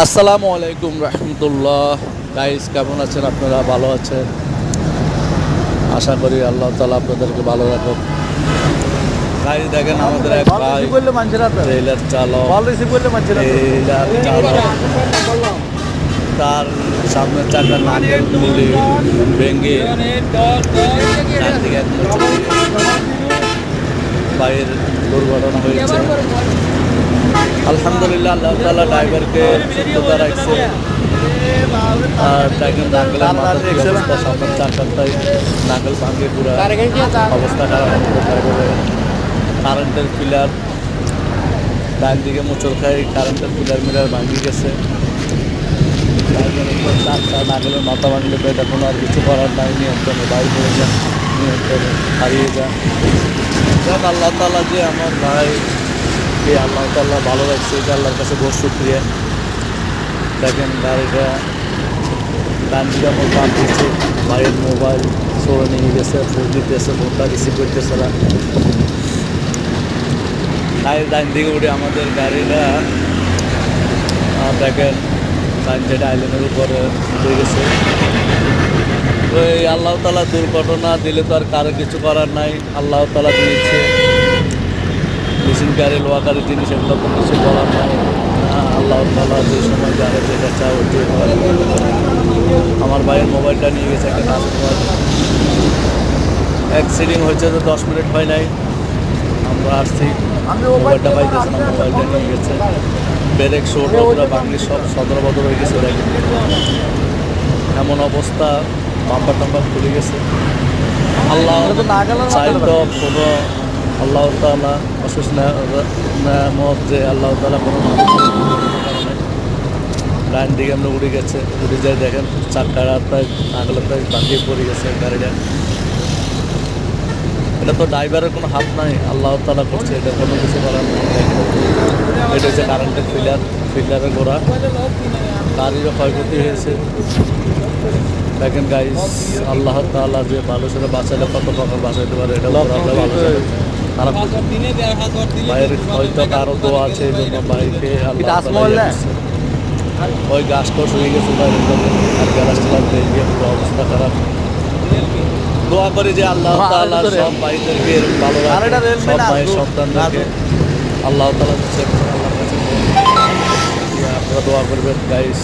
আসসালামু আলাইকুম রহমতুল্লাহ। গাইস, কেমন আছেন আপনারা? ভালো আছেন? আশা করি আল্লাহ তাআলা আপনাদেরকে ভালো রাখুন। গাইস, দেখেন আমাদের এক ভাই ট্রেলার চালক, ট্রেলার চালক তার সামনের চাকার নাকেল খুলে ভেঙে ডান দিকে এক মোচড় ভাইয়ের দুর্ঘটনা হয়েছে। আলহামদুলিল্লাহ, আল্লাহ তাআলা ড্রাইভারকে সুস্থতা রাখছে। আর দেখেন নাকেলের মাথার কি অবস্থা, সামনের চাকাটাই নাকেল ভাঙে পুরো অবস্থা খারাপ। ড্রাইভারের কারেন্টের পিলার ডান দিকে মোচড় খায়, কারেন্টের পিলার মিলার ভাঙিয়ে গেছে। নাকেলের মাথা ভাঙলে তো এটা কোনো আর কিছু করার নাই, নিয়ন্ত্রণে বাইর হয়ে যান, নিয়ন্ত্রণে হারিয়ে যান। যাক, আল্লাহ তাআলা যে আমার ভাই আল্লাহ তাআলা ভালো রাখছে, এটা আল্লাহর কাছে বহু শুকরিয়া। দেখেন গাড়িটা ডান দিকে আমার পাম্প দিচ্ছে, ভাইয়ের মোবাইল চলে নিয়ে গেছে, ফোন দিতেছে, ফোনটা রিসিভ করতেছে না। গাড়ির ডান দিকে উঠে আমাদের গাড়িটা দেখেন সানসেট আইল্যান্ডের উপরে উঠে গেছে। তো এই আল্লাহ তাআলা দুর্ঘটনা দিলে তো আর কারো কিছু করার নাই, আল্লাহ তাআলা দিয়েছে। মেশিন গাড়ি, লোহা গাড়ি জিনিস, এগুলো তো কিছু বলার নাই। আল্লাহ তাআলা যে সময় যারা যেটা চায় ওইটাই করে। আমার ভাইয়ের মোবাইলটা নিয়ে গেছে একটা কাস্টমার। অ্যাক্সিডেন্ট হয়েছে তো 10 মিনিট হয় নাই, আমরা আসছি, মোবাইলটা পাইতেছে না, মোবাইলটা নিয়ে গেছে। ব্রেক শোটা পুরো বাংলি সব সদর বদর হয়ে গেছে। দেখেন এমন অবস্থা, বাম্পার টাম্পার খুলে গেছে। আল্লাহ চাই তো কোনো আল্লাহ তাআলা অশেষ নেয়ামত যে আল্লাহ তাআলা কোনো মানুষের কারণে ডান দিকে আমরা উড়ে গেছে। উড়ে যায় দেখেন চাকাটায় নাগলটায় বাঁধিয়ে পড়ে গেছে গাড়িটা। এটা তো ড্রাইভারের কোনো হাত নাই, আল্লাহ তাআলা করছে, এটা কোনো কিছু করার নেই। এটা হচ্ছে কারেন্টের ফিল্টারের গোড়া, গাড়িরও ক্ষয়ক্ষতি হয়েছে। দেখেন গাইস, আল্লাহ তাআলা যে ভালো সেটা বাঁচালে কত প্রকার বাঁচাইতে পারে, এটা আমরা ভালো খারাপ ভাইয়ের হয়তো কারো দোয়া আছে, এই জন্য ভাইকে আল্লাহ তাআলা ওই গাছটা শুয়ে গেছে বাইরের জন্য, আর গ্যালাসটা লাগবে, পুরো অবস্থা খারাপ। দোয়া করি যে আল্লাহ তাআলা সব ভাইদেরকে ভালো রাখে, সব ভাইয়ের সন্তানদেরকে আল্লাহ তাআলা আল্লাহর কাছে আপনারা দোয়া করবেন গাইস।